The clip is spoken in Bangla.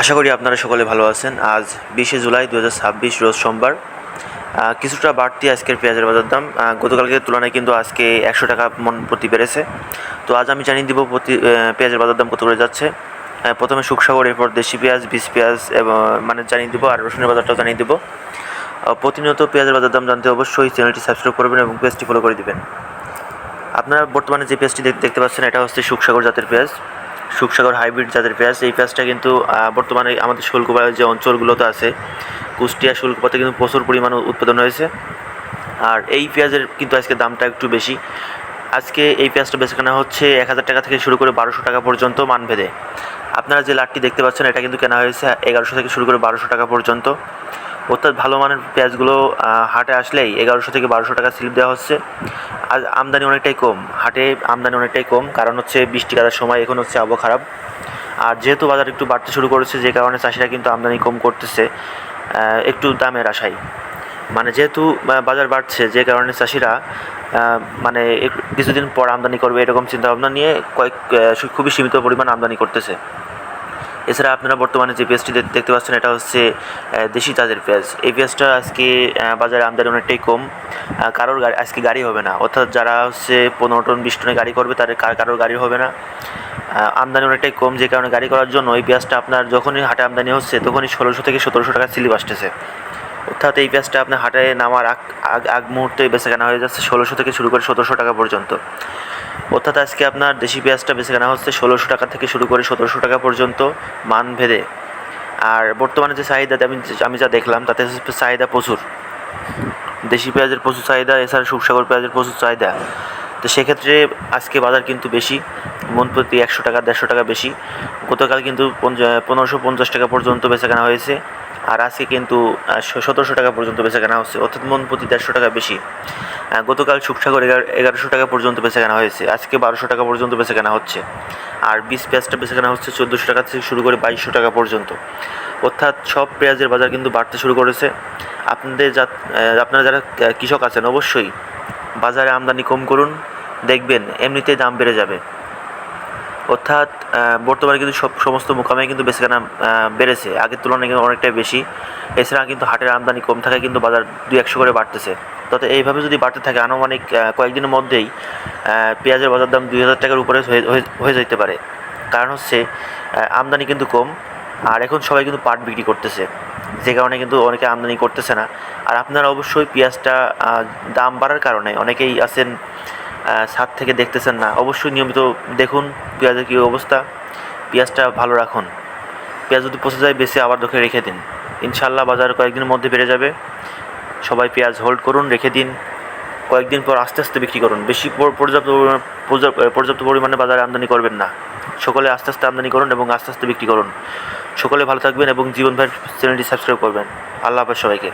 আশা করি আপনারা সকলে ভালো আছেন। আজ 20শে জুলাই 2026 রোজ সোমবার। কিছুটা বাড়তি আজকের পেঁয়াজের বাজার দাম। গতকালকের তুলনায় কিন্তু আজকে 100 টাকা মন প্রতি বেড়েছে। তো আজ আমি জানিয়ে দিব পেঁয়াজের বাজার দাম কত করে যাচ্ছে। প্রথমে সুখসাগর, এরপর দেশি পেঁয়াজ, বীজ পেঁয়াজ এবং জানিয়ে দিব, আর রসুনের বাজারটাও জানিয়ে দিব। প্রতিনিয়ত পেঁয়াজের বাজার দাম জানতে অবশ্যই চ্যানেলটি সাবস্ক্রাইব করবেন এবং পেজটি ফলো করে দিবেন। আপনারা বর্তমানে যে পেঁয়াজটি দেখতে পাচ্ছেন, এটা হচ্ছে সুখসাগর জাতের পেঁয়াজ, সুখসাগর হাইব্রিড জাতের পেঁয়াজ। এই পেঁয়াজটা কিন্তু বর্তমানে আমাদের শুল্কবাজার যে অঞ্চলগুলোতে আছে, কুষ্টিয়া শুল্কপাতে কিন্তু প্রচুর পরিমাণ উৎপাদন হয়েছে। আর এই পেঁয়াজের কিন্তু আজকে দামটা একটু বেশি। আজকে এই পেঁয়াজটা বেচে কেনা হচ্ছে 1000 টাকা থেকে শুরু করে 1200 টাকা পর্যন্ত মানভেদে। আপনারা যে লাটটি দেখতে পাচ্ছেন, এটা কিন্তু কেনা হয়েছে 1100 থেকে শুরু করে 1200 টাকা পর্যন্ত। অর্থাৎ ভালো মানের পেঁয়াজগুলো হাটে আসলেই 1100 থেকে 1200 টাকা স্লিপ দেওয়া হচ্ছে। আর আমদানি অনেকটাই কম, হাটে আমদানি অনেকটাই কম, কারণ হচ্ছে বৃষ্টি কাটার সময়, এখন হচ্ছে আবহাওয়া খারাপ। আর যেহেতু বাজার একটু বাড়তে শুরু করেছে, যে কারণে চাষিরা কিন্তু আমদানি কম করতেছে একটু দামের আশায়। যেহেতু বাজার বাড়ছে, যে কারণে চাষিরা কিছুদিন পর আমদানি করবে এরকম চিন্তাভাবনা নিয়ে খুবই সীমিত পরিমাণ আমদানি করতেছে। এছাড়া আপনারা বর্তমানে যে পেঁয়াজটি দেখতে পাচ্ছেন, এটা হচ্ছে দেশি জাতের পেঁয়াজ। এই পেঁয়াজটা আজকে বাজারে আমদানি অনেকটাই কম। কারোর আজকে গাড়ি হবে না, অর্থাৎ যারা হচ্ছে 15 টন 20 টনে গাড়ি করবে, তাদের কারোর গাড়ি হবে না। আমদানি অনেকটাই কম, যে কারণে গাড়ি করার জন্য এই পেঁয়াজটা আপনার যখনই হাটে আমদানি হচ্ছে, তখনই 1600 থেকে 1700 টাকা স্লিপ আসতেছে। অর্থাৎ এই পেঁয়াজটা আপনার হাটে নামার আগ মুহূর্তে বেচে কেনা হয়ে যাচ্ছে 1600 থেকে শুরু করে 1700 টাকা পর্যন্ত। অর্থাৎ আজকে আপনার দেশি পেঁয়াজটা বেচে কেনা হচ্ছে 1600 টাকা থেকে শুরু করে 1700 টাকা পর্যন্ত মান ভেদে। আর বর্তমানে যে চাহিদা আমি যা দেখলাম, তাতে চাহিদা প্রচুর, দেশি পেঁয়াজের প্রচুর চাহিদা, এছাড়া সুখসাগর পেঁয়াজের প্রচুর চাহিদা। তো সেক্ষেত্রে আজকে বাজার কিন্তু বেশি, মন প্রতি 100 টাকা 150 টাকা বেশি। গতকাল কিন্তু 1550 টাকা পর্যন্ত বেচা কেনা হয়েছে, আর আজকে কিন্তু 1700 টাকা পর্যন্ত বেচা কেনা হচ্ছে, অর্থাৎ মন প্রতি 150 টাকা বেশি। গতকাল সুখসাগর 1100 টাকা পর্যন্ত বেচা কেনা হয়েছে, আজকে 1200 টাকা পর্যন্ত বেচা কেনা হচ্ছে। আর বীজ পেঁয়াজটা বেচা কেনা হচ্ছে 1400 টাকা থেকে শুরু করে 2200 টাকা পর্যন্ত। অর্থাৎ সব পেঁয়াজের বাজার কিন্তু বাড়তে শুরু করেছে। আপনারা যারা কৃষক আছেন, অবশ্যই বাজারে আমদানি কম করুন, দেখবেন এমনিতেই দাম বেড়ে যাবে। অর্থাৎ বর্তমানে কিন্তু সমস্ত মোকামে কিন্তু বেচাকেনা বেড়েছে, আগের তুলনায় কিন্তু অনেকটাই বেশি। এছাড়া কিন্তু হাটের আমদানি কম থাকায় কিন্তু বাজার 200 করে বাড়তেছে। তবে এইভাবে যদি বাড়তে থাকে, আনুমানিক কয়েকদিনের মধ্যেই পেঁয়াজের বাজার দাম 2000 টাকার উপরে হয়ে যেতে পারে। কারণ হচ্ছে আমদানি কিন্তু কম, আর এখন সবাই কিন্তু পাট বিক্রি করতেছে, যে কারণে কিন্তু অনেকে আমদানি করতেছে না। আর আপনারা অবশ্যই পেঁয়াজটা দাম বাড়ার কারণে অনেকেই আছেন ছাদ থেকে দেখতেছেন না, অবশ্যই নিয়মিত দেখুন পেঁয়াজের কী অবস্থা, পেঁয়াজটা ভালো রাখুন। পেঁয়াজ যদি পচে যায়, বেশি আবার দোকানে রেখে দিন, ইনশাল্লাহ বাজার কয়েকদিনের মধ্যে বেড়ে যাবে। সবাই পেঁয়াজ হোল্ড করুন, রেখে দিন, কয়েকদিন পর আস্তে আস্তে বিক্রি করুন। বেশি পর্যাপ্ত পরিমাণে বাজারে আমদানি করবেন না, সকলে আস্তে আস্তে আমদানি করুন এবং আস্তে আস্তে বিক্রি করুন। সকলে ভালো থাকবেন এবং জীবন ভাইয়ের চ্যানেলটি সাবস্ক্রাইব করবেন। আল্লাহ হাফেজ সবাইকে।